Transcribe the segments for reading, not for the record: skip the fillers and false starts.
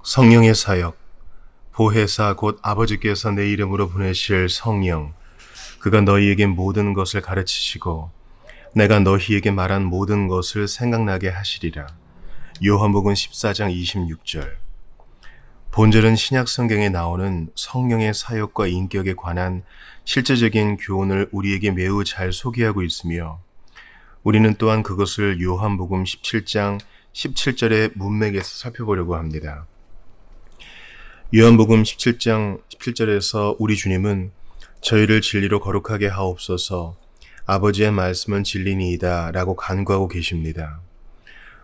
성령의 사역, 보혜사 곧 아버지께서 내 이름으로 보내실 성령, 그가 너희에게 모든 것을 가르치시고 내가 너희에게 말한 모든 것을 생각나게 하시리라. 요한복음 14장 26절. 본절은 신약 성경에 나오는 성령의 사역과 인격에 관한 실제적인 교훈을 우리에게 매우 잘 소개하고 있으며, 우리는 또한 그것을 요한복음 17장 17절의 문맥에서 살펴보려고 합니다. 요한복음 17장 17절에서 우리 주님은 저희를 진리로 거룩하게 하옵소서, 아버지의 말씀은 진리니이다 라고 간구하고 계십니다.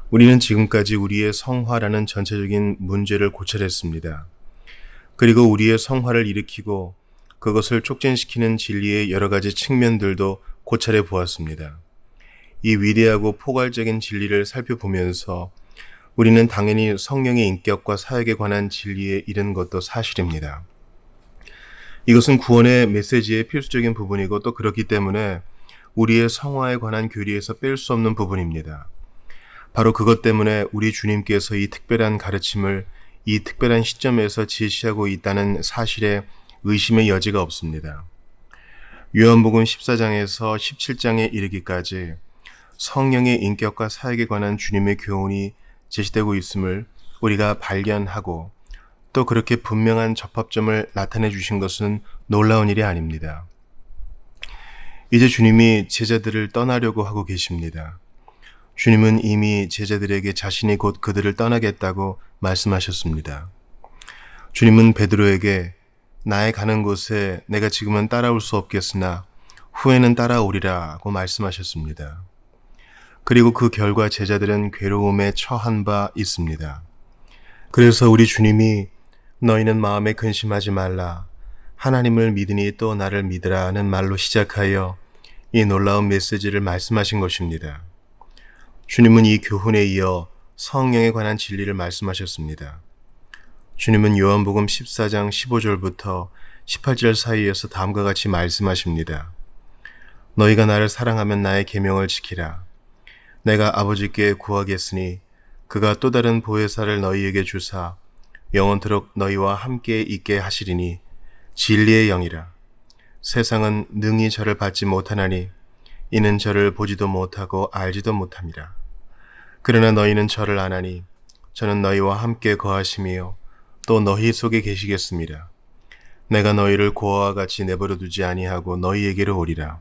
우리는 지금까지 우리의 성화라는 전체적인 문제를 고찰했습니다. 그리고 우리의 성화를 일으키고 그것을 촉진시키는 진리의 여러 가지 측면들도 고찰해 보았습니다. 이 위대하고 포괄적인 진리를 살펴보면서 우리는 당연히 성령의 인격과 사역에 관한 진리에 이른 것도 사실입니다. 이것은 구원의 메시지의 필수적인 부분이고 또 그렇기 때문에 우리의 성화에 관한 교리에서 뺄 수 없는 부분입니다. 바로 그것 때문에 우리 주님께서 이 특별한 가르침을 이 특별한 시점에서 제시하고 있다는 사실에 의심의 여지가 없습니다. 요한복음 14장에서 17장에 이르기까지 성령의 인격과 사역에 관한 주님의 교훈이 제시되고 있음을 우리가 발견하고 또 그렇게 분명한 접합점을 나타내 주신 것은 놀라운 일이 아닙니다. 이제 주님이 제자들을 떠나려고 하고 계십니다. 주님은 이미 제자들에게 자신이 곧 그들을 떠나겠다고 말씀하셨습니다. 주님은 베드로에게 나의 가는 곳에 내가 지금은 따라올 수 없겠으나 후에는 따라오리라고 말씀하셨습니다. 그리고 그 결과 제자들은 괴로움에 처한 바 있습니다. 그래서 우리 주님이 너희는 마음에 근심하지 말라, 하나님을 믿으니 또 나를 믿으라는 말로 시작하여 이 놀라운 메시지를 말씀하신 것입니다. 주님은 이 교훈에 이어 성령에 관한 진리를 말씀하셨습니다. 주님은 요한복음 14장 15절부터 18절 사이에서 다음과 같이 말씀하십니다. 너희가 나를 사랑하면 나의 계명을 지키라. 내가 아버지께 구하겠으니 그가 또 다른 보혜사를 너희에게 주사 영원토록 너희와 함께 있게 하시리니 진리의 영이라. 세상은 능히 저를 받지 못하나니 이는 저를 보지도 못하고 알지도 못함이라. 그러나 너희는 저를 아나니 저는 너희와 함께 거하심이요 또 너희 속에 계시겠습니다. 내가 너희를 고아와 같이 내버려 두지 아니하고 너희에게로 오리라.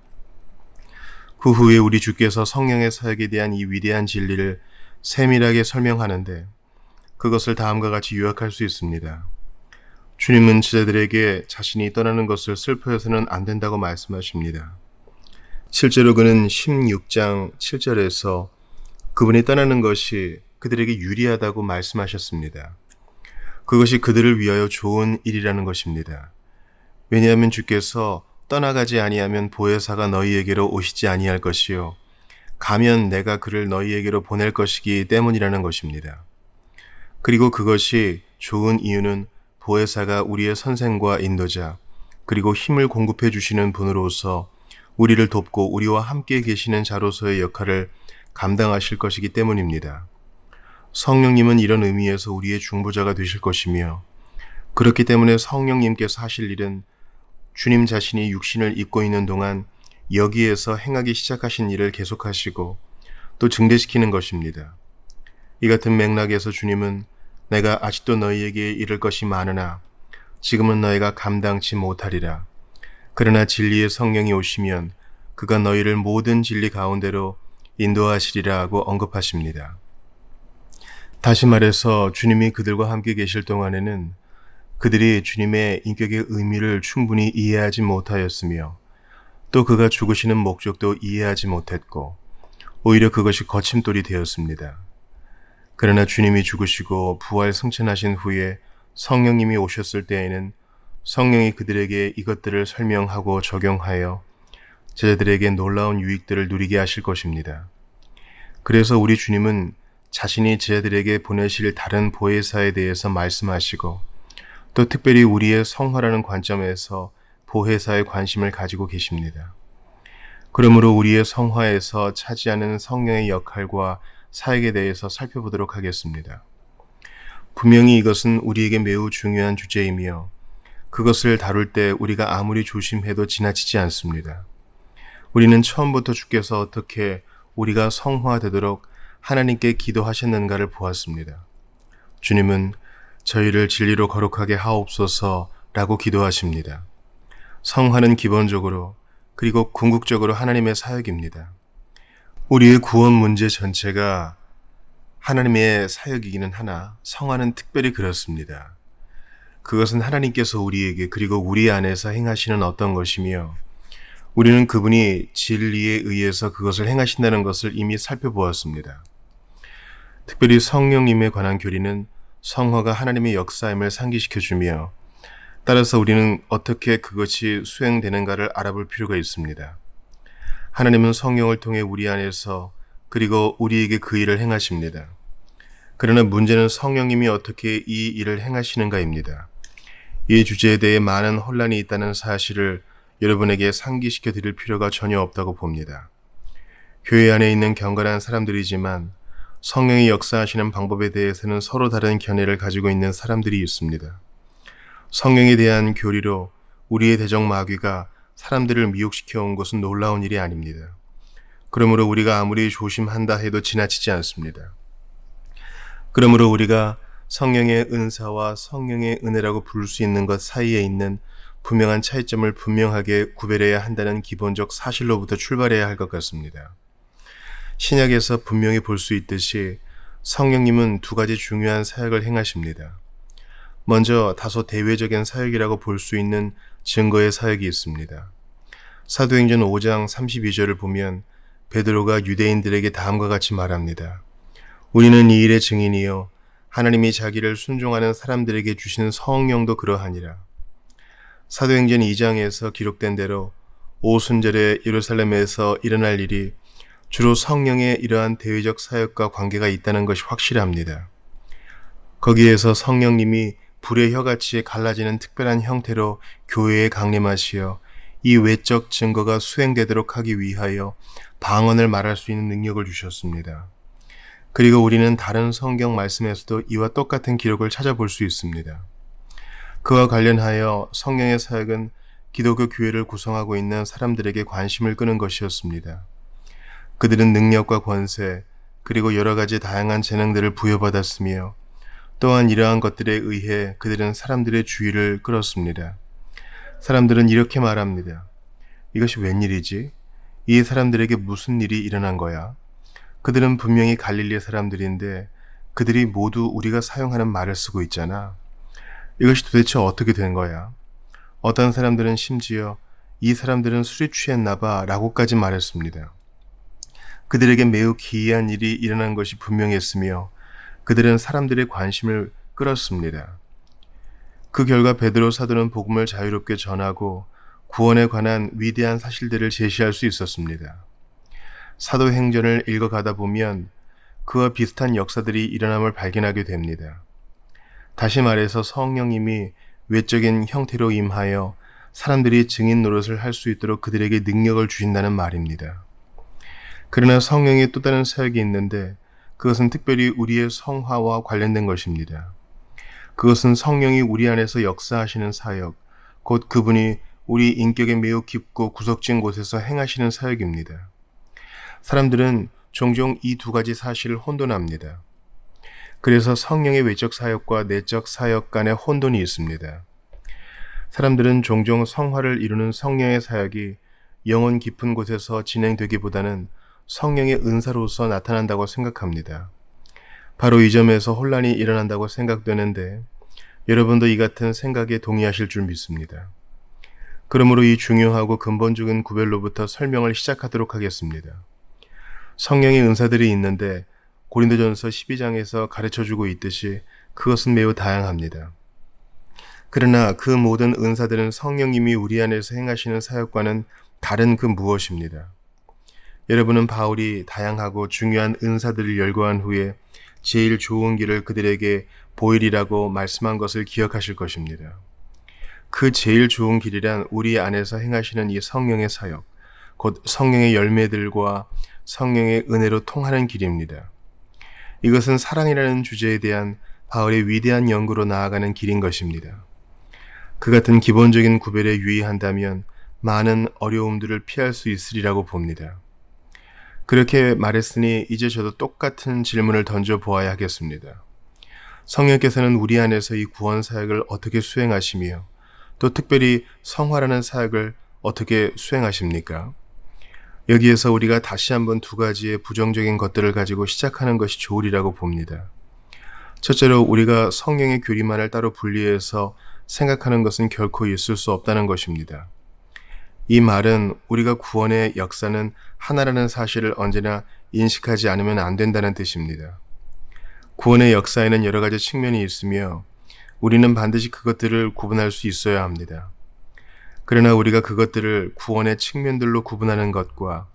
그 후에 우리 주께서 성령의 사역에 대한 이 위대한 진리를 세밀하게 설명하는데 그것을 다음과 같이 요약할 수 있습니다. 주님은 제자들에게 자신이 떠나는 것을 슬퍼해서는 안 된다고 말씀하십니다. 실제로 그는 16장 7절에서 그분이 떠나는 것이 그들에게 유리하다고 말씀하셨습니다. 그것이 그들을 위하여 좋은 일이라는 것입니다. 왜냐하면 주께서 떠나가지 아니하면 보혜사가 너희에게로 오시지 아니할 것이요 가면 내가 그를 너희에게로 보낼 것이기 때문이라는 것입니다. 그리고 그것이 좋은 이유는 보혜사가 우리의 선생과 인도자 그리고 힘을 공급해 주시는 분으로서 우리를 돕고 우리와 함께 계시는 자로서의 역할을 감당하실 것이기 때문입니다. 성령님은 이런 의미에서 우리의 중보자가 되실 것이며 그렇기 때문에 성령님께서 하실 일은 주님 자신이 육신을 입고 있는 동안 여기에서 행하기 시작하신 일을 계속하시고 또 증대시키는 것입니다. 이 같은 맥락에서 주님은 내가 아직도 너희에게 이를 것이 많으나 지금은 너희가 감당치 못하리라. 그러나 진리의 성령이 오시면 그가 너희를 모든 진리 가운데로 인도하시리라고 언급하십니다. 다시 말해서 주님이 그들과 함께 계실 동안에는 그들이 주님의 인격의 의미를 충분히 이해하지 못하였으며 또 그가 죽으시는 목적도 이해하지 못했고 오히려 그것이 거침돌이 되었습니다. 그러나 주님이 죽으시고 부활 승천하신 후에 성령님이 오셨을 때에는 성령이 그들에게 이것들을 설명하고 적용하여 제자들에게 놀라운 유익들을 누리게 하실 것입니다. 그래서 우리 주님은 자신이 제자들에게 보내실 다른 보혜사에 대해서 말씀하시고 또 특별히 우리의 성화라는 관점에서 보혜사의 관심을 가지고 계십니다. 그러므로 우리의 성화에서 차지하는 성령의 역할과 사역에 대해서 살펴보도록 하겠습니다. 분명히 이것은 우리에게 매우 중요한 주제이며 그것을 다룰 때 우리가 아무리 조심해도 지나치지 않습니다. 우리는 처음부터 주께서 어떻게 우리가 성화되도록 하나님께 기도하셨는가를 보았습니다. 주님은 저희를 진리로 거룩하게 하옵소서라고 기도하십니다. 성화는 기본적으로 그리고 궁극적으로 하나님의 사역입니다. 우리의 구원 문제 전체가 하나님의 사역이기는 하나 성화는 특별히 그렇습니다. 그것은 하나님께서 우리에게 그리고 우리 안에서 행하시는 어떤 것이며 우리는 그분이 진리에 의해서 그것을 행하신다는 것을 이미 살펴보았습니다. 특별히 성령님에 관한 교리는 성화가 하나님의 역사임을 상기시켜주며 따라서 우리는 어떻게 그것이 수행되는가를 알아볼 필요가 있습니다. 하나님은 성령을 통해 우리 안에서 그리고 우리에게 그 일을 행하십니다. 그러나 문제는 성령님이 어떻게 이 일을 행하시는가입니다. 이 주제에 대해 많은 혼란이 있다는 사실을 여러분에게 상기시켜 드릴 필요가 전혀 없다고 봅니다. 교회 안에 있는 경건한 사람들이지만 성령이 역사하시는 방법에 대해서는 서로 다른 견해를 가지고 있는 사람들이 있습니다. 성령에 대한 교리로 우리의 대적 마귀가 사람들을 미혹시켜 온 것은 놀라운 일이 아닙니다. 그러므로 우리가 아무리 조심한다 해도 지나치지 않습니다. 그러므로 우리가 성령의 은사와 성령의 은혜라고 부를 수 있는 것 사이에 있는 분명한 차이점을 분명하게 구별해야 한다는 기본적 사실로부터 출발해야 할 것 같습니다. 신약에서 분명히 볼 수 있듯이 성령님은 두 가지 중요한 사역을 행하십니다. 먼저 다소 대외적인 사역이라고 볼 수 있는 증거의 사역이 있습니다. 사도행전 5장 32절을 보면 베드로가 유대인들에게 다음과 같이 말합니다. 우리는 이 일의 증인이요 하나님이 자기를 순종하는 사람들에게 주신 성령도 그러하니라. 사도행전 2장에서 기록된 대로 오순절에 예루살렘에서 일어날 일이 주로 성령의 이러한 대외적 사역과 관계가 있다는 것이 확실합니다. 거기에서 성령님이 불의 혀같이 갈라지는 특별한 형태로 교회에 강림하시어 이 외적 증거가 수행되도록 하기 위하여 방언을 말할 수 있는 능력을 주셨습니다. 그리고 우리는 다른 성경 말씀에서도 이와 똑같은 기록을 찾아볼 수 있습니다. 그와 관련하여 성령의 사역은 기독교 교회를 구성하고 있는 사람들에게 관심을 끄는 것이었습니다. 그들은 능력과 권세, 그리고 여러 가지 다양한 재능들을 부여받았으며 또한 이러한 것들에 의해 그들은 사람들의 주의를 끌었습니다. 사람들은 이렇게 말합니다. 이것이 웬일이지? 이 사람들에게 무슨 일이 일어난 거야? 그들은 분명히 갈릴리 사람들인데 그들이 모두 우리가 사용하는 말을 쓰고 있잖아. 이것이 도대체 어떻게 된 거야? 어떤 사람들은 심지어 이 사람들은 술에 취했나 봐 라고까지 말했습니다. 그들에게 매우 기이한 일이 일어난 것이 분명했으며 그들은 사람들의 관심을 끌었습니다. 그 결과 베드로 사도는 복음을 자유롭게 전하고 구원에 관한 위대한 사실들을 제시할 수 있었습니다. 사도행전을 읽어가다 보면 그와 비슷한 역사들이 일어남을 발견하게 됩니다. 다시 말해서 성령님이 외적인 형태로 임하여 사람들이 증인 노릇을 할 수 있도록 그들에게 능력을 주신다는 말입니다. 그러나 성령의 또 다른 사역이 있는데 그것은 특별히 우리의 성화와 관련된 것입니다. 그것은 성령이 우리 안에서 역사하시는 사역, 곧 그분이 우리 인격에 매우 깊고 구석진 곳에서 행하시는 사역입니다. 사람들은 종종 이 두 가지 사실을 혼돈합니다. 그래서 성령의 외적 사역과 내적 사역 간에 혼돈이 있습니다. 사람들은 종종 성화를 이루는 성령의 사역이 영혼 깊은 곳에서 진행되기보다는 성령의 은사로서 나타난다고 생각합니다. 바로 이 점에서 혼란이 일어난다고 생각되는데 여러분도 이 같은 생각에 동의하실 줄 믿습니다. 그러므로 이 중요하고 근본적인 구별로부터 설명을 시작하도록 하겠습니다. 성령의 은사들이 있는데 고린도전서 12장에서 가르쳐주고 있듯이 그것은 매우 다양합니다. 그러나 그 모든 은사들은 성령님이 우리 안에서 행하시는 사역과는 다른 그 무엇입니다. 여러분은 바울이 다양하고 중요한 은사들을 열거한 후에 제일 좋은 길을 그들에게 보이리라고 말씀한 것을 기억하실 것입니다. 그 제일 좋은 길이란 우리 안에서 행하시는 이 성령의 사역, 곧 성령의 열매들과 성령의 은혜로 통하는 길입니다. 이것은 사랑이라는 주제에 대한 바울의 위대한 연구로 나아가는 길인 것입니다. 그 같은 기본적인 구별에 유의한다면 많은 어려움들을 피할 수 있으리라고 봅니다. 그렇게 말했으니 이제 저도 똑같은 질문을 던져보아야 하겠습니다. 성령께서는 우리 안에서 이 구원 사역을 어떻게 수행하시며 또 특별히 성화라는 사역을 어떻게 수행하십니까? 여기에서 우리가 다시 한번 두 가지의 부정적인 것들을 가지고 시작하는 것이 좋으리라고 봅니다. 첫째로 우리가 성령의 교리만을 따로 분리해서 생각하는 것은 결코 있을 수 없다는 것입니다. 이 말은 우리가 구원의 역사는 하나라는 사실을 언제나 인식하지 않으면 안 된다는 뜻입니다. 구원의 역사에는 여러 가지 측면이 있으며 우리는 반드시 그것들을 구분할 수 있어야 합니다. 그러나 우리가 그것들을 구원의 측면들로 구분하는 것과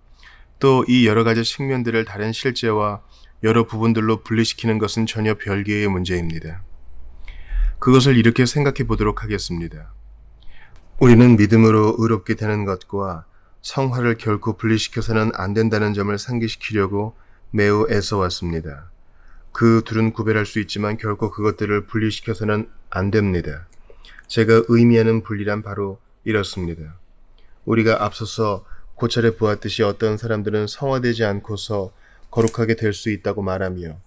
또 이 여러 가지 측면들을 다른 실제와 여러 부분들로 분리시키는 것은 전혀 별개의 문제입니다. 그것을 이렇게 생각해 보도록 하겠습니다. 우리는 믿음으로 의롭게 되는 것과 성화를 결코 분리시켜서는 안 된다는 점을 상기시키려고 매우 애써왔습니다. 그 둘은 구별할 수 있지만 결코 그것들을 분리시켜서는 안 됩니다. 제가 의미하는 분리란 바로 이렇습니다. 우리가 앞서서 고찰해 보았듯이 어떤 사람들은 성화되지 않고서 거룩하게 될 수 있다고 말하며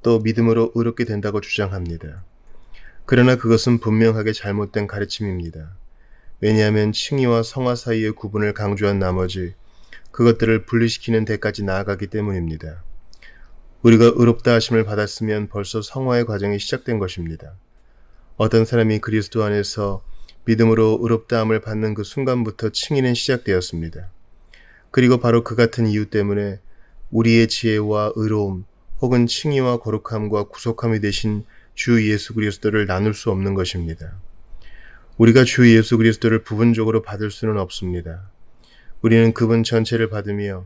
또 믿음으로 의롭게 된다고 주장합니다. 그러나 그것은 분명하게 잘못된 가르침입니다. 왜냐하면 칭의와 성화 사이의 구분을 강조한 나머지 그것들을 분리시키는 데까지 나아가기 때문입니다. 우리가 의롭다 하심을 받았으면 벌써 성화의 과정이 시작된 것입니다. 어떤 사람이 그리스도 안에서 믿음으로 의롭다함을 받는 그 순간부터 칭의는 시작되었습니다. 그리고 바로 그 같은 이유 때문에 우리의 지혜와 의로움 혹은 칭의와 거룩함과 구속함이 되신 주 예수 그리스도를 나눌 수 없는 것입니다. 우리가 주 예수 그리스도를 부분적으로 받을 수는 없습니다. 우리는 그분 전체를 받으며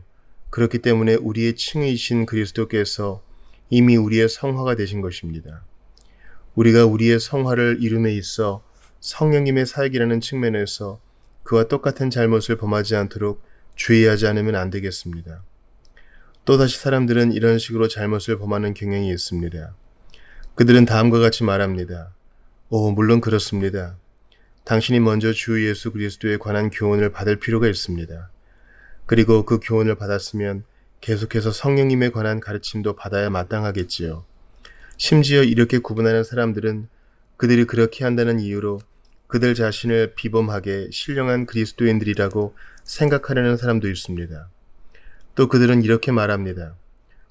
그렇기 때문에 우리의 칭의이신 그리스도께서 이미 우리의 성화가 되신 것입니다. 우리가 우리의 성화를 이룸에 있어 성령님의 사역이라는 측면에서 그와 똑같은 잘못을 범하지 않도록 주의하지 않으면 안 되겠습니다. 또다시 사람들은 이런 식으로 잘못을 범하는 경향이 있습니다. 그들은 다음과 같이 말합니다. 물론 그렇습니다. 당신이 먼저 주 예수 그리스도에 관한 교훈을 받을 필요가 있습니다. 그리고 그 교훈을 받았으면 계속해서 성령님에 관한 가르침도 받아야 마땅하겠지요. 심지어 이렇게 구분하는 사람들은 그들이 그렇게 한다는 이유로 그들 자신을 비범하게 신령한 그리스도인들이라고 생각하려는 사람도 있습니다. 또 그들은 이렇게 말합니다.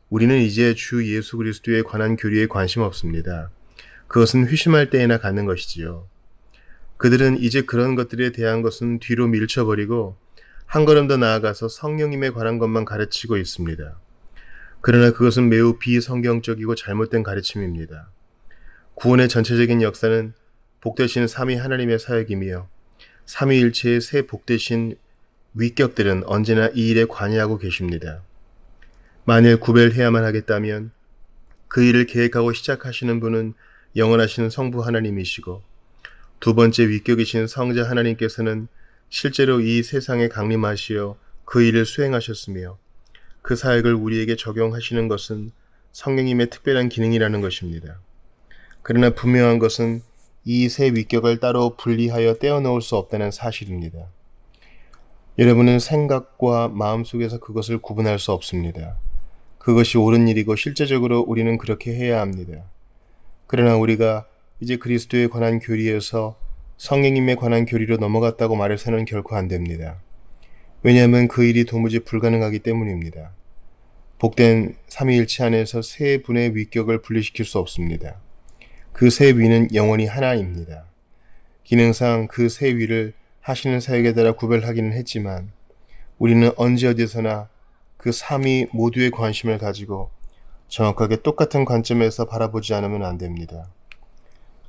우리는 이제 주 예수 그리스도에 관한 교리에 관심 없습니다. 그것은 회심할 때에나 갖는 것이지요. 그들은 이제 그런 것들에 대한 것은 뒤로 밀쳐버리고 한 걸음 더 나아가서 성령님에 관한 것만 가르치고 있습니다. 그러나 그것은 매우 비성경적이고 잘못된 가르침입니다. 구원의 전체적인 역사는 복되신 삼위 하나님의 사역이며 삼위일체의 새 복되신 위격들은 언제나 이 일에 관여하고 계십니다. 만일 구별해야만 하겠다면 그 일을 계획하고 시작하시는 분은 영원하신 성부 하나님이시고 두 번째 위격이신 성자 하나님께서는 실제로 이 세상에 강림하시어 그 일을 수행하셨으며 그 사역을 우리에게 적용하시는 것은 성령님의 특별한 기능이라는 것입니다. 그러나 분명한 것은 이 세 위격을 따로 분리하여 떼어놓을 수 없다는 사실입니다. 여러분은 생각과 마음속에서 그것을 구분할 수 없습니다. 그것이 옳은 일이고 실제적으로 우리는 그렇게 해야 합니다. 그러나 우리가 이제 그리스도에 관한 교리에서 성령님에 관한 교리로 넘어갔다고 말해서는 결코 안 됩니다. 왜냐하면 그 일이 도무지 불가능하기 때문입니다. 복된 삼위일체 안에서 세 분의 위격을 분리시킬 수 없습니다. 그 세 위는 영원히 하나입니다. 기능상 그 세 위를 하시는 사역에 따라 구별하기는 했지만 우리는 언제 어디서나 그 삼위 모두의 관심을 가지고 정확하게 똑같은 관점에서 바라보지 않으면 안 됩니다.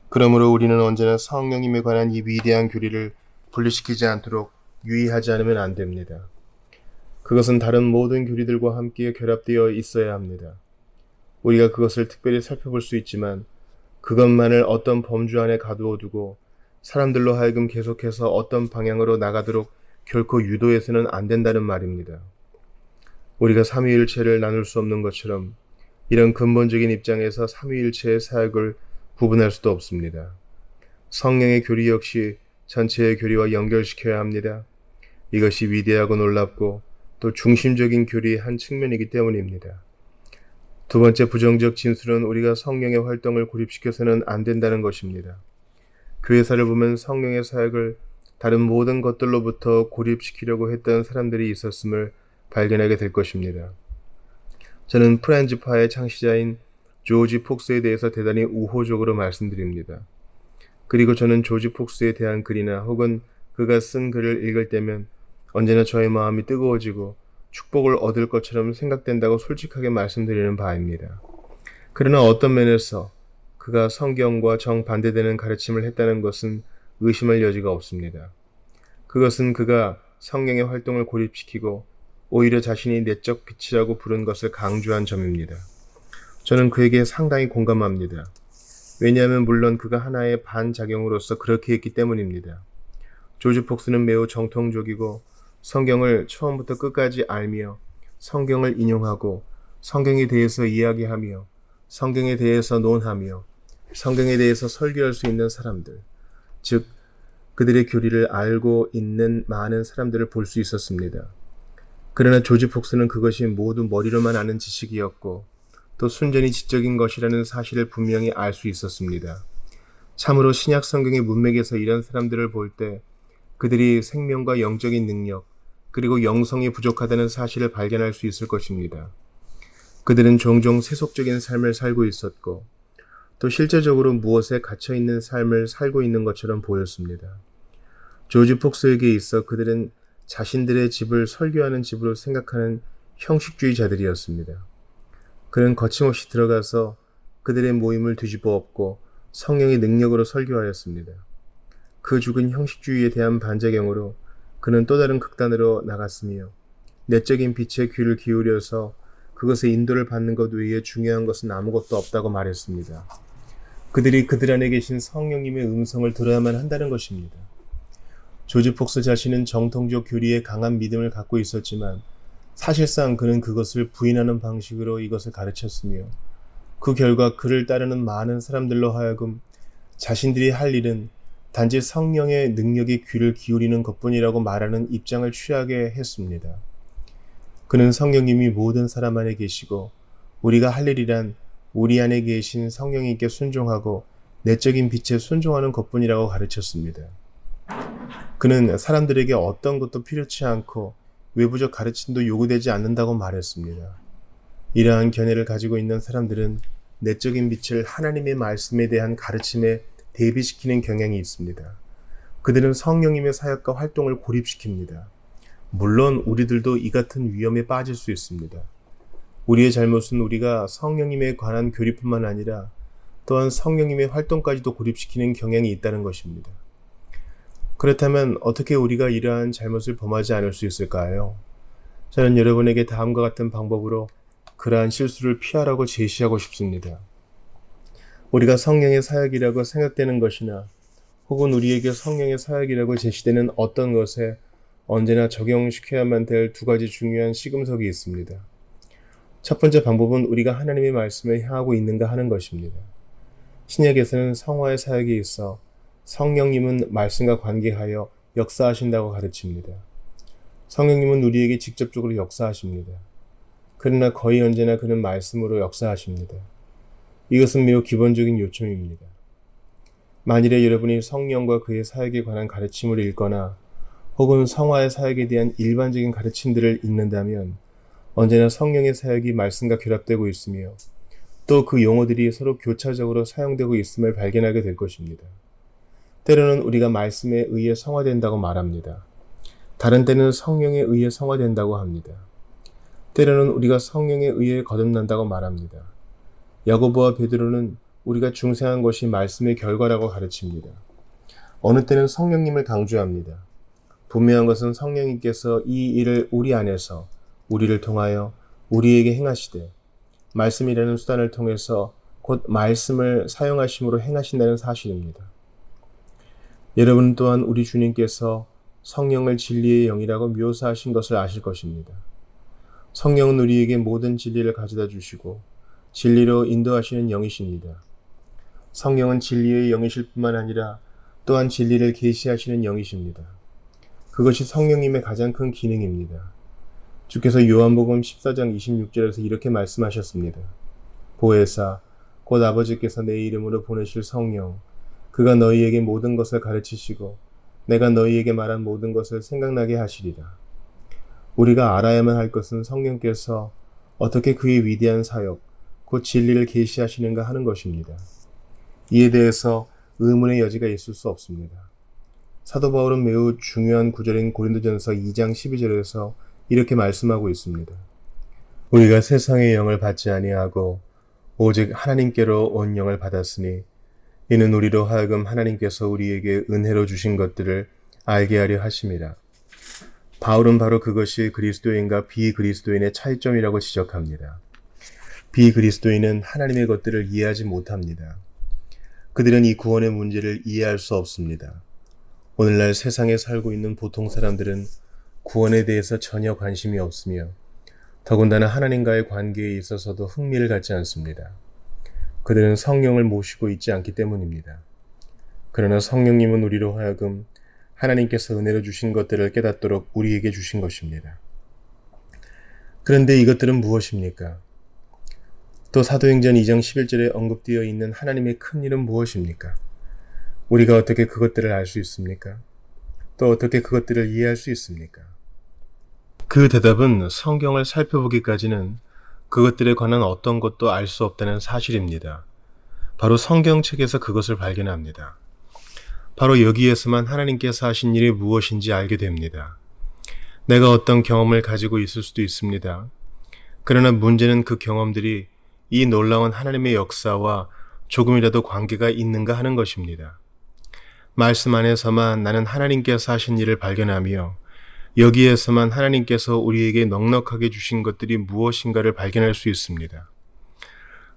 그러므로 우리는 언제나 성령님에 관한 이 위대한 교리를 분리시키지 않도록 유의하지 않으면 안 됩니다. 그것은 다른 모든 교리들과 함께 결합되어 있어야 합니다. 우리가 그것을 특별히 살펴볼 수 있지만 그것만을 어떤 범주 안에 가두어 두고 사람들로 하여금 계속해서 어떤 방향으로 나가도록 결코 유도해서는 안 된다는 말입니다. 우리가 삼위일체를 나눌 수 없는 것처럼 이런 근본적인 입장에서 삼위일체의 사역을 구분할 수도 없습니다. 성령의 교리 역시 전체의 교리와 연결시켜야 합니다. 이것이 위대하고 놀랍고 또 중심적인 교리의 한 측면이기 때문입니다. 두 번째 부정적 진술은 우리가 성령의 활동을 고립시켜서는 안 된다는 것입니다. 교회사를 보면 성령의 사역을 다른 모든 것들로부터 고립시키려고 했던 사람들이 있었음을 발견하게 될 것입니다. 저는 프렌즈파의 창시자인 조지 폭스에 대해서 대단히 우호적으로 말씀드립니다. 그리고 저는 조지 폭스에 대한 글이나 혹은 그가 쓴 글을 읽을 때면 언제나 저의 마음이 뜨거워지고 축복을 얻을 것처럼 생각된다고 솔직하게 말씀드리는 바입니다. 그러나 어떤 면에서 그가 성경과 정반대되는 가르침을 했다는 것은 의심할 여지가 없습니다. 그것은 그가 성령의 활동을 고립시키고 오히려 자신이 내적 빛이라고 부른 것을 강조한 점입니다. 저는 그에게 상당히 공감합니다. 왜냐하면 물론 그가 하나의 반작용으로서 그렇게 했기 때문입니다. 조지 폭스는 매우 정통적이고 성경을 처음부터 끝까지 알며 성경을 인용하고 성경에 대해서 이야기하며 성경에 대해서 논하며 성경에 대해서 설교할 수 있는 사람들, 즉 그들의 교리를 알고 있는 많은 사람들을 볼 수 있었습니다. 그러나 조지 폭스는 그것이 모두 머리로만 아는 지식이었고 또 순전히 지적인 것이라는 사실을 분명히 알 수 있었습니다. 참으로 신약 성경의 문맥에서 이런 사람들을 볼 때 그들이 생명과 영적인 능력 그리고 영성이 부족하다는 사실을 발견할 수 있을 것입니다. 그들은 종종 세속적인 삶을 살고 있었고 또 실제적으로 무엇에 갇혀있는 삶을 살고 있는 것처럼 보였습니다. 조지 폭스에게 있어 그들은 자신들의 집을 설교하는 집으로 생각하는 형식주의자들이었습니다. 그는 거침없이 들어가서 그들의 모임을 뒤집어 엎고 성령의 능력으로 설교하였습니다. 그 죽은 형식주의에 대한 반작용으로 그는 또 다른 극단으로 나갔으며 내적인 빛에 귀를 기울여서 그것의 인도를 받는 것 외에 중요한 것은 아무것도 없다고 말했습니다. 그들이 그들 안에 계신 성령님의 음성을 들어야만 한다는 것입니다. 조지 폭스 자신은 정통적 교리에 강한 믿음을 갖고 있었지만 사실상 그는 그것을 부인하는 방식으로 이것을 가르쳤으며 그 결과 그를 따르는 많은 사람들로 하여금 자신들이 할 일은 단지 성령의 능력에 귀를 기울이는 것뿐이라고 말하는 입장을 취하게 했습니다. 그는 성령님이 모든 사람 안에 계시고 우리가 할 일이란 우리 안에 계신 성령님께 순종하고 내적인 빛에 순종하는 것뿐이라고 가르쳤습니다. 그는 사람들에게 어떤 것도 필요치 않고 외부적 가르침도 요구되지 않는다고 말했습니다. 이러한 견해를 가지고 있는 사람들은 내적인 빛을 하나님의 말씀에 대한 가르침에 대비시키는 경향이 있습니다. 그들은 성령님의 사역과 활동을 고립시킵니다. 물론 우리들도 이 같은 위험에 빠질 수 있습니다. 우리의 잘못은 우리가 성령님에 관한 교리뿐만 아니라 또한 성령님의 활동까지도 고립시키는 경향이 있다는 것입니다. 그렇다면 어떻게 우리가 이러한 잘못을 범하지 않을 수 있을까요? 저는 여러분에게 다음과 같은 방법으로 그러한 실수를 피하라고 제시하고 싶습니다. 우리가 성령의 사역이라고 생각되는 것이나 혹은 우리에게 성령의 사역이라고 제시되는 어떤 것에 언제나 적용시켜야만 될 두 가지 중요한 시금석이 있습니다. 첫 번째 방법은 우리가 하나님의 말씀을 향하고 있는가 하는 것입니다. 신약에서는 성화의 사역이 있어 성령님은 말씀과 관계하여 역사하신다고 가르칩니다. 성령님은 우리에게 직접적으로 역사하십니다. 그러나 거의 언제나 그는 말씀으로 역사하십니다. 이것은 매우 기본적인 요청입니다. 만일에 여러분이 성령과 그의 사역에 관한 가르침을 읽거나 혹은 성화의 사역에 대한 일반적인 가르침들을 읽는다면 언제나 성령의 사역이 말씀과 결합되고 있으며 또 그 용어들이 서로 교차적으로 사용되고 있음을 발견하게 될 것입니다. 때로는 우리가 말씀에 의해 성화된다고 말합니다. 다른 때는 성령에 의해 성화된다고 합니다. 때로는 우리가 성령에 의해 거듭난다고 말합니다. 야고보와 베드로는 우리가 중생한 것이 말씀의 결과라고 가르칩니다. 어느 때는 성령님을 강조합니다. 분명한 것은 성령님께서 이 일을 우리 안에서 우리를 통하여 우리에게 행하시되 말씀이라는 수단을 통해서 곧 말씀을 사용하심으로 행하신다는 사실입니다. 여러분 또한 우리 주님께서 성령을 진리의 영이라고 묘사하신 것을 아실 것입니다. 성령은 우리에게 모든 진리를 가져다 주시고 진리로 인도하시는 영이십니다. 성령은 진리의 영이실 뿐만 아니라 또한 진리를 계시하시는 영이십니다. 그것이 성령님의 가장 큰 기능입니다. 주께서 요한복음 14장 26절에서 이렇게 말씀하셨습니다. 보혜사 곧 아버지께서 내 이름으로 보내실 성령 그가 너희에게 모든 것을 가르치시고 내가 너희에게 말한 모든 것을 생각나게 하시리라. 우리가 알아야만 할 것은 성령께서 어떻게 그의 위대한 사역, 곧 진리를 계시하시는가 하는 것입니다. 이에 대해서 의문의 여지가 있을 수 없습니다. 사도 바울은 매우 중요한 구절인 고린도전서 2장 12절에서 이렇게 말씀하고 있습니다. 우리가 세상의 영을 받지 아니하고 오직 하나님께로 온 영을 받았으니 이는 우리로 하여금 하나님께서 우리에게 은혜로 주신 것들을 알게 하려 하심이라. 바울은 바로 그것이 그리스도인과 비그리스도인의 차이점이라고 지적합니다. 비그리스도인은 하나님의 것들을 이해하지 못합니다. 그들은 이 구원의 문제를 이해할 수 없습니다. 오늘날 세상에 살고 있는 보통 사람들은 구원에 대해서 전혀 관심이 없으며 더군다나 하나님과의 관계에 있어서도 흥미를 갖지 않습니다. 그들은 성령을 모시고 있지 않기 때문입니다. 그러나 성령님은 우리로 하여금 하나님께서 은혜로 주신 것들을 깨닫도록 우리에게 주신 것입니다. 그런데 이것들은 무엇입니까? 또 사도행전 2장 11절에 언급되어 있는 하나님의 큰 일은 무엇입니까? 우리가 어떻게 그것들을 알 수 있습니까? 또 어떻게 그것들을 이해할 수 있습니까? 그 대답은 성경을 살펴보기까지는 그것들에 관한 어떤 것도 알 수 없다는 사실입니다. 바로 성경책에서 그것을 발견합니다. 바로 여기에서만 하나님께서 하신 일이 무엇인지 알게 됩니다. 내가 어떤 경험을 가지고 있을 수도 있습니다. 그러나 문제는 그 경험들이 이 놀라운 하나님의 역사와 조금이라도 관계가 있는가 하는 것입니다. 말씀 안에서만 나는 하나님께서 하신 일을 발견하며 여기에서만 하나님께서 우리에게 넉넉하게 주신 것들이 무엇인가를 발견할 수 있습니다.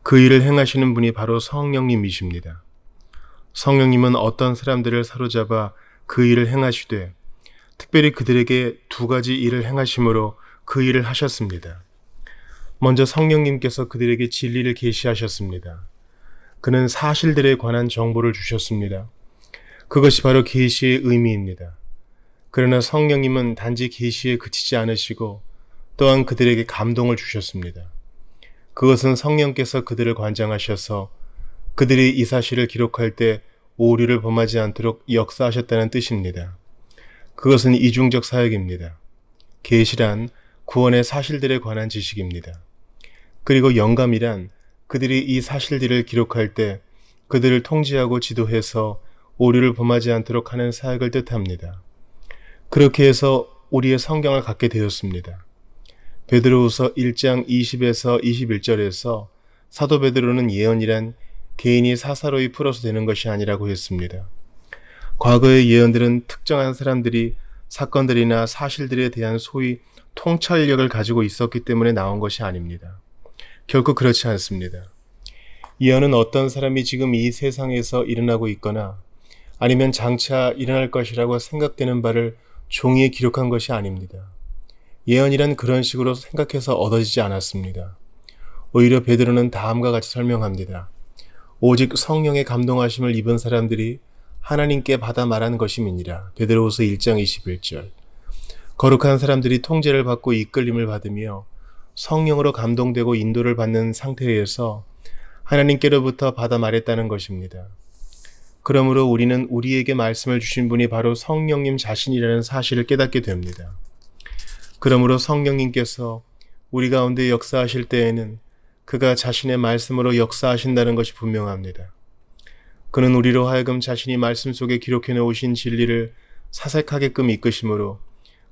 그 일을 행하시는 분이 바로 성령님이십니다. 성령님은 어떤 사람들을 사로잡아 그 일을 행하시되 특별히 그들에게 두 가지 일을 행하심으로 그 일을 하셨습니다. 먼저 성령님께서 그들에게 진리를 계시하셨습니다. 그는 사실들에 관한 정보를 주셨습니다. 그것이 바로 계시의 의미입니다. 그러나 성령님은 단지 계시에 그치지 않으시고 또한 그들에게 감동을 주셨습니다. 그것은 성령께서 그들을 관장하셔서 그들이 이 사실을 기록할 때 오류를 범하지 않도록 역사하셨다는 뜻입니다. 그것은 이중적 사역입니다. 계시란 구원의 사실들에 관한 지식입니다. 그리고 영감이란 그들이 이 사실들을 기록할 때 그들을 통제하고 지도해서 오류를 범하지 않도록 하는 사역을 뜻합니다. 그렇게 해서 우리의 성경을 갖게 되었습니다. 베드로후서 1장 20에서 21절에서 사도 베드로는 예언이란 개인이 사사로이 풀어서 되는 것이 아니라고 했습니다. 과거의 예언들은 특정한 사람들이 사건들이나 사실들에 대한 소위 통찰력을 가지고 있었기 때문에 나온 것이 아닙니다. 결코 그렇지 않습니다. 예언은 어떤 사람이 지금 이 세상에서 일어나고 있거나 아니면 장차 일어날 것이라고 생각되는 바를 종이에 기록한 것이 아닙니다. 예언이란 그런 식으로 생각해서 얻어지지 않았습니다. 오히려 베드로는 다음과 같이 설명합니다. 오직 성령의 감동하심을 입은 사람들이 하나님께 받아 말한 것임이니라. 베드로후서 1장 21절. 거룩한 사람들이 통제를 받고 이끌림을 받으며 성령으로 감동되고 인도를 받는 상태에서 하나님께로부터 받아 말했다는 것입니다. 그러므로 우리는 우리에게 말씀을 주신 분이 바로 성령님 자신이라는 사실을 깨닫게 됩니다. 그러므로 성령님께서 우리 가운데 역사하실 때에는 그가 자신의 말씀으로 역사하신다는 것이 분명합니다. 그는 우리로 하여금 자신이 말씀 속에 기록해 놓으신 진리를 사색하게끔 이끄심으로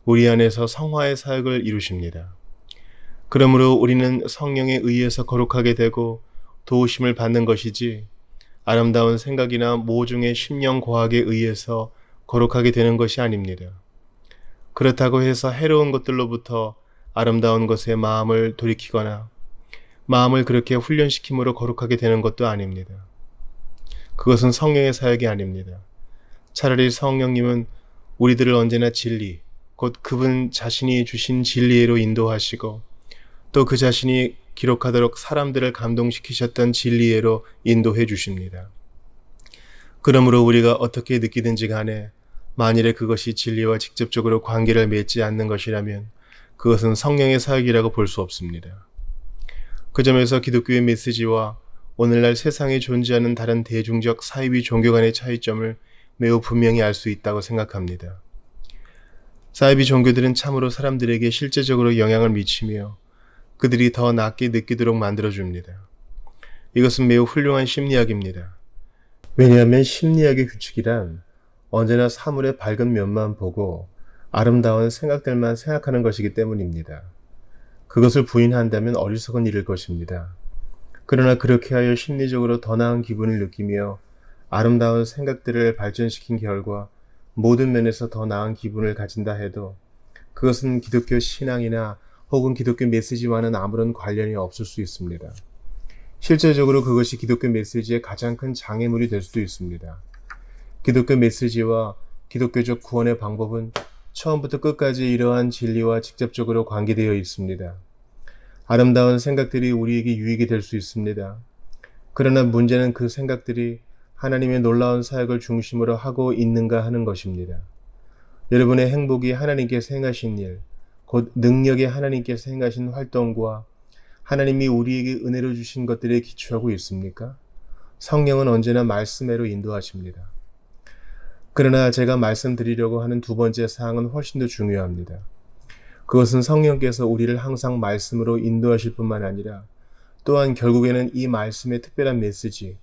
우리 안에서 성화의 사역을 이루십니다. 그러므로 우리는 성령에 의해서 거룩하게 되고 도우심을 받는 것이지 아름다운 생각이나 모종의 심령 과학에 의해서 거룩하게 되는 것이 아닙니다. 그렇다고 해서 해로운 것들로부터 아름다운 것에 마음을 돌이키거나 마음을 그렇게 훈련시킴으로 거룩하게 되는 것도 아닙니다. 그것은 성령의 사역이 아닙니다. 차라리 성령님은 우리들을 언제나 진리, 곧 그분 자신이 주신 진리로 인도하시고 또 그 자신이 기록하도록 사람들을 감동시키셨던 진리로 인도해 주십니다. 그러므로 우리가 어떻게 느끼든지 간에 만일에 그것이 진리와 직접적으로 관계를 맺지 않는 것이라면 그것은 성령의 사역이라고 볼 수 없습니다. 그 점에서 기독교의 메시지와 오늘날 세상에 존재하는 다른 대중적 사이비 종교 간의 차이점을 매우 분명히 알 수 있다고 생각합니다. 사이비 종교들은 참으로 사람들에게 실제적으로 영향을 미치며 그들이 더 낫게 느끼도록 만들어줍니다. 이것은 매우 훌륭한 심리학입니다. 왜냐하면 심리학의 규칙이란 언제나 사물의 밝은 면만 보고 아름다운 생각들만 생각하는 것이기 때문입니다. 그것을 부인한다면 어리석은 일일 것입니다. 그러나 그렇게 하여 심리적으로 더 나은 기분을 느끼며 아름다운 생각들을 발전시킨 결과 모든 면에서 더 나은 기분을 가진다 해도 그것은 기독교 신앙이나 혹은 기독교 메시지와는 아무런 관련이 없을 수 있습니다. 실제적으로 그것이 기독교 메시지의 가장 큰 장애물이 될 수도 있습니다. 기독교 메시지와 기독교적 구원의 방법은 처음부터 끝까지 이러한 진리와 직접적으로 관계되어 있습니다. 아름다운 생각들이 우리에게 유익이 될 수 있습니다. 그러나 문제는 그 생각들이 하나님의 놀라운 사역을 중심으로 하고 있는가 하는 것입니다. 여러분의 행복이 하나님께서 행하신 일, 곧 능력이 하나님께서 행하신 활동과 하나님이 우리에게 은혜로 주신 것들에 기초하고 있습니까? 성령은 언제나 말씀대로 인도하십니다. 그러나 제가 말씀드리려고 하는 두 번째 사항은 훨씬 더 중요합니다. 그것은 성령께서 우리를 항상 말씀으로 인도하실 뿐만 아니라 또한 결국에는 이 말씀의 특별한 메시지,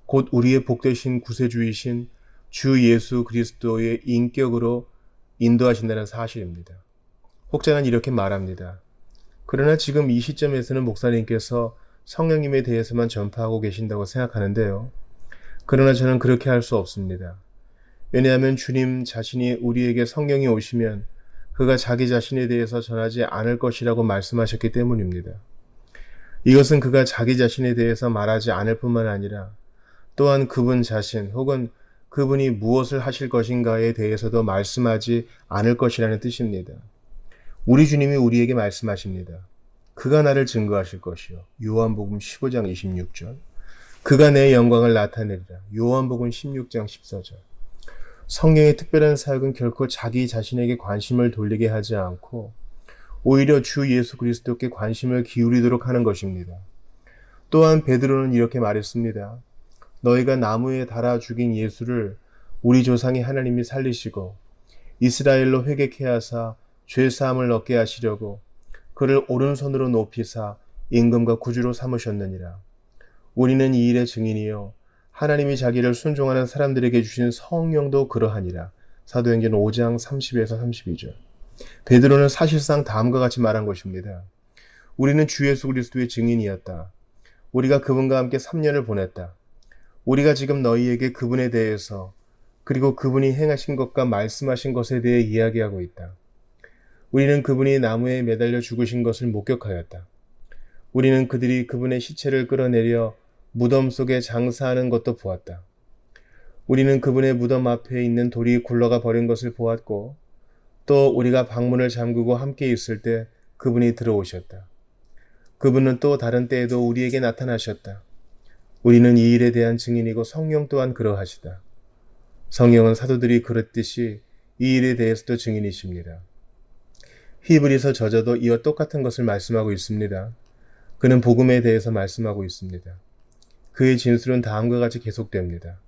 곧 우리의 복되신 구세주이신 주 예수 그리스도의 인격으로 인도하신다는 사실입니다. 혹자는 이렇게 말합니다. 그러나 지금 이 시점에서는 목사님께서 성령님에 대해서만 전파하고 계신다고 생각하는데요. 그러나 저는 그렇게 할 수 없습니다. 왜냐하면 주님 자신이 우리에게 성령이 오시면 그가 자기 자신에 대해서 전하지 않을 것이라고 말씀하셨기 때문입니다. 이것은 그가 자기 자신에 대해서 말하지 않을 뿐만 아니라 또한 그분 자신 혹은 그분이 무엇을 하실 것인가에 대해서도 말씀하지 않을 것이라는 뜻입니다. 우리 주님이 우리에게 말씀하십니다. 그가 나를 증거하실 것이요. 요한복음 15장 26절. 그가 내 영광을 나타내리라. 요한복음 16장 14절. 성령의 특별한 사역은 결코 자기 자신에게 관심을 돌리게 하지 않고 오히려 주 예수 그리스도께 관심을 기울이도록 하는 것입니다. 또한 베드로는 이렇게 말했습니다. 너희가 나무에 달아 죽인 예수를 우리 조상이 하나님이 살리시고 이스라엘로 회개케 하사 죄사함을 얻게 하시려고 그를 오른손으로 높이사 임금과 구주로 삼으셨느니라. 우리는 이 일의 증인이요 하나님이 자기를 순종하는 사람들에게 주신 성령도 그러하니라. 사도행전 5장 30에서 32절. 베드로는 사실상 다음과 같이 말한 것입니다. 우리는 주 예수 그리스도의 증인이었다. 우리가 그분과 함께 3년을 보냈다. 우리가 지금 너희에게 그분에 대해서 그리고 그분이 행하신 것과 말씀하신 것에 대해 이야기하고 있다. 우리는 그분이 나무에 매달려 죽으신 것을 목격하였다. 우리는 그들이 그분의 시체를 끌어내려 무덤 속에 장사하는 것도 보았다. 우리는 그분의 무덤 앞에 있는 돌이 굴러가 버린 것을 보았고 또 우리가 방문을 잠그고 함께 있을 때 그분이 들어오셨다. 그분은 또 다른 때에도 우리에게 나타나셨다. 우리는 이 일에 대한 증인이고 성령 또한 그러하시다. 성령은 사도들이 그랬듯이 이 일에 대해서도 증인이십니다. 히브리서 저자도 이와 똑같은 것을 말씀하고 있습니다. 그는 복음에 대해서 말씀하고 있습니다. 그의 진술은 다음과 같이 계속됩니다.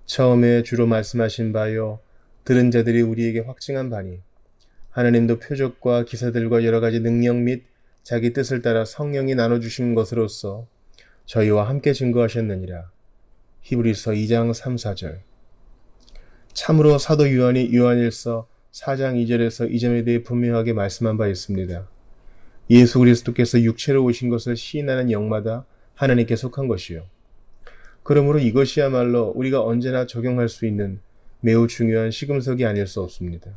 처음에 주로 말씀하신 바요 들은 자들이 우리에게 확증한 바니 하나님도 표적과 기사들과 여러 가지 능력 및 자기 뜻을 따라 성령이 나눠주신 것으로서 저희와 함께 증거하셨느니라. 히브리서 2장 3, 4절. 참으로 사도 요한이 요한일서 4장 2절에서 이 점에 대해 분명하게 말씀한 바 있습니다. 예수 그리스도께서 육체로 오신 것을 시인하는 영마다 하나님께 속한 것이요. 그러므로 이것이야말로 우리가 언제나 적용할 수 있는 매우 중요한 시금석이 아닐 수 없습니다.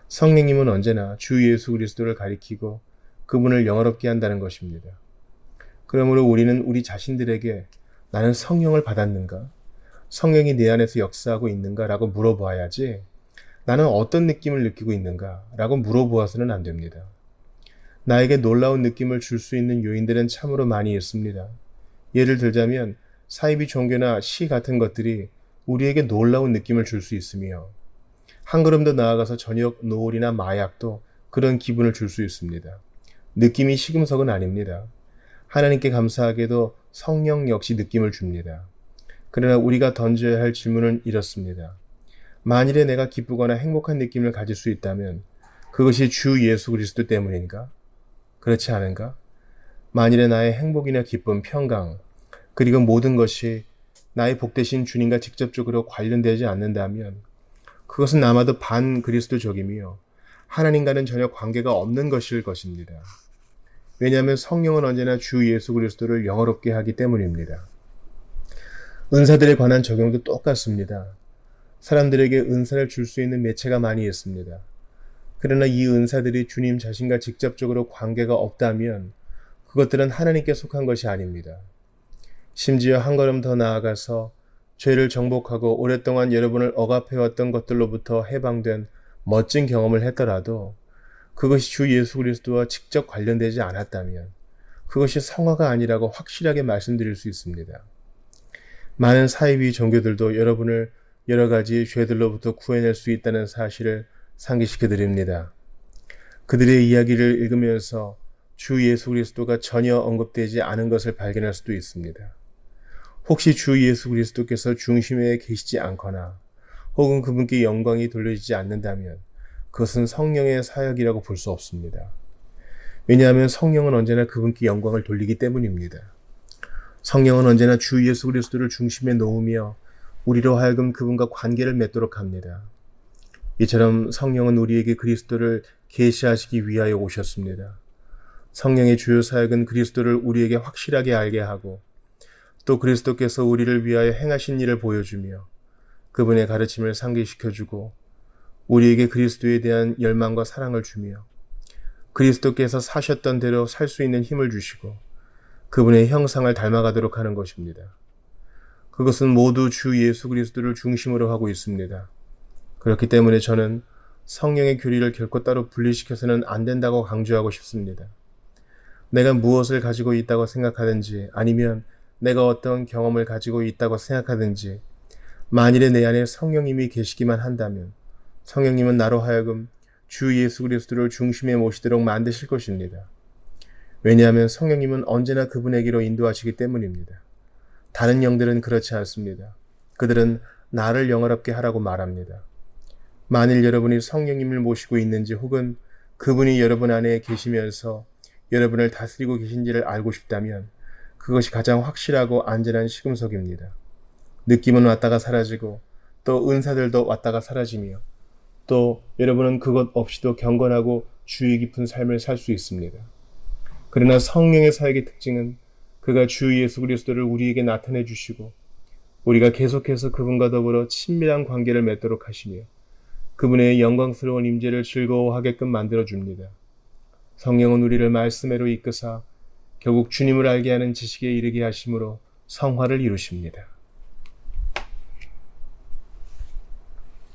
성령님은 언제나 주 예수 그리스도를 가리키고 그분을 영화롭게 한다는 것입니다. 그러므로 우리는 우리 자신들에게 나는 성령을 받았는가? 성령이 내 안에서 역사하고 있는가? 라고 물어봐야지 나는 어떤 느낌을 느끼고 있는가? 라고 물어보아서는 안 됩니다. 나에게 놀라운 느낌을 줄 수 있는 요인들은 참으로 많이 있습니다. 예를 들자면 사이비 종교나 시 같은 것들이 우리에게 놀라운 느낌을 줄 수 있으며 한 걸음 더 나아가서 저녁 노을이나 마약도 그런 기분을 줄 수 있습니다. 느낌이 시금석은 아닙니다. 하나님께 감사하게도 성령 역시 느낌을 줍니다. 그러나 우리가 던져야 할 질문은 이렇습니다. 만일에 내가 기쁘거나 행복한 느낌을 가질 수 있다면 그것이 주 예수 그리스도 때문인가? 그렇지 않은가? 만일에 나의 행복이나 기쁨, 평강, 그리고 모든 것이 나의 복되신 주님과 직접적으로 관련되지 않는다면 그것은 아마도 반그리스도적이며 하나님과는 전혀 관계가 없는 것일 것입니다. 왜냐하면 성령은 언제나 주 예수 그리스도를 영화롭게 하기 때문입니다. 은사들에 관한 적용도 똑같습니다. 사람들에게 은사를 줄 수 있는 매체가 많이 있습니다. 그러나 이 은사들이 주님 자신과 직접적으로 관계가 없다면 그것들은 하나님께 속한 것이 아닙니다. 심지어 한 걸음 더 나아가서 죄를 정복하고 오랫동안 여러분을 억압해왔던 것들로부터 해방된 멋진 경험을 했더라도 그것이 주 예수 그리스도와 직접 관련되지 않았다면 그것이 성화가 아니라고 확실하게 말씀드릴 수 있습니다. 많은 사이비 종교들도 여러분을 여러 가지 죄들로부터 구해낼 수 있다는 사실을 상기시켜 드립니다. 그들의 이야기를 읽으면서 주 예수 그리스도가 전혀 언급되지 않은 것을 발견할 수도 있습니다. 혹시 주 예수 그리스도께서 중심에 계시지 않거나 혹은 그분께 영광이 돌려지지 않는다면 그것은 성령의 사역이라고 볼 수 없습니다. 왜냐하면 성령은 언제나 그분께 영광을 돌리기 때문입니다. 성령은 언제나 주 예수 그리스도를 중심에 놓으며 우리로 하여금 그분과 관계를 맺도록 합니다. 이처럼 성령은 우리에게 그리스도를 계시하시기 위하여 오셨습니다. 성령의 주요 사역은 그리스도를 우리에게 확실하게 알게 하고 또 그리스도께서 우리를 위하여 행하신 일을 보여주며 그분의 가르침을 상기시켜주고 우리에게 그리스도에 대한 열망과 사랑을 주며 그리스도께서 사셨던 대로 살 수 있는 힘을 주시고 그분의 형상을 닮아가도록 하는 것입니다. 그것은 모두 주 예수 그리스도를 중심으로 하고 있습니다. 그렇기 때문에 저는 성령의 교리를 결코 따로 분리시켜서는 안 된다고 강조하고 싶습니다. 내가 무엇을 가지고 있다고 생각하든지 아니면 내가 어떤 경험을 가지고 있다고 생각하든지 만일에 내 안에 성령님이 계시기만 한다면 성령님은 나로 하여금 주 예수 그리스도를 중심에 모시도록 만드실 것입니다. 왜냐하면 성령님은 언제나 그분에게로 인도하시기 때문입니다. 다른 영들은 그렇지 않습니다. 그들은 나를 영화롭게 하라고 말합니다. 만일 여러분이 성령님을 모시고 있는지 혹은 그분이 여러분 안에 계시면서 여러분을 다스리고 계신지를 알고 싶다면 그것이 가장 확실하고 안전한 시금석입니다. 느낌은 왔다가 사라지고 또 은사들도 왔다가 사라지며 또 여러분은 그것 없이도 경건하고 주의 깊은 삶을 살 수 있습니다. 그러나 성령의 사역의 특징은 그가 주 예수 그리스도를 우리에게 나타내 주시고 우리가 계속해서 그분과 더불어 친밀한 관계를 맺도록 하시며 그분의 영광스러운 임재를 즐거워하게끔 만들어 줍니다. 성령은 우리를 말씀으로 이끄사 결국 주님을 알게 하는 지식에 이르게 하심으로 성화를 이루십니다.